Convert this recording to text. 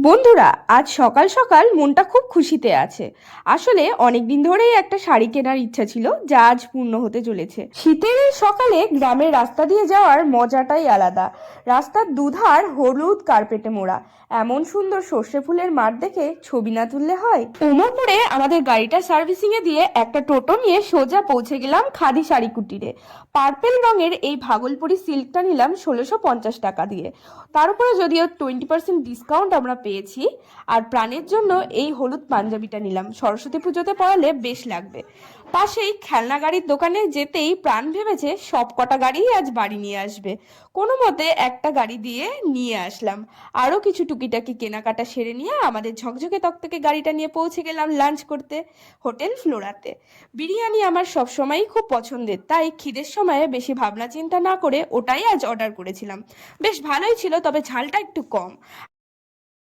বন্ধুরা, আজ সকাল সকাল মনটা খুব খুশিতে আছে। আসলে অনেক দিন ধরেই একটা শাড়ি কেনার ইচ্ছা ছিল, যা আজ পূর্ণ হতে চলেছে। শীতের এই সকালে গ্রামের রাস্তা দিয়ে যাওয়ার মজাটাই আলাদা। রাস্তার দুধার হলুদ কার্পেটে মোড়া এমন সুন্দর সর্ষে ফুলের মাঠ দেখে ছবি না তুললে হয়। ওমরপুরে আমাদের গাড়িটা সার্ভিসিং এ দিয়ে একটা টোটো নিয়ে সোজা পৌঁছে গেলাম খাদি শাড়ি কুটিরে। পার্পেল রঙের এই ভাগলপুরি সিল্কটা নিলাম ১৬৫০ টাকা দিয়ে। তার উপরে যদিও 20% ডিসকাউন্ট আমরা পেয়েছি। আর প্রাণের জন্য এই হলুদ পাঞ্জাবিটা নিলাম, সরস্বতী পুজোতে পরালে বেশ লাগবে। পাশেই খেলনা গাড়ির দোকানে যেতেই প্রাণ ভেবেছে সব কটা গাড়িই আজ বাড়ি নিয়ে আসবে। কোনো মতে একটা গাড়ি দিয়ে নিয়ে আসলাম। আরও কিছু টুকিটাকি কেনাকাটা সেরে নিয়ে আমাদের ঝকঝকে তকতকে গাড়িটা নিয়ে পৌঁছে গেলাম লাঞ্চ করতে হোটেল ফ্লোরাতে। বিরিয়ানি আমার সবসময়ই খুব পছন্দের, তাই খিদের সময়ে বেশি ভাবনা চিন্তা না করে ওটাই আজ অর্ডার করেছিলাম। বেশ ভালোই ছিল, তবে ঝালটা একটু কম।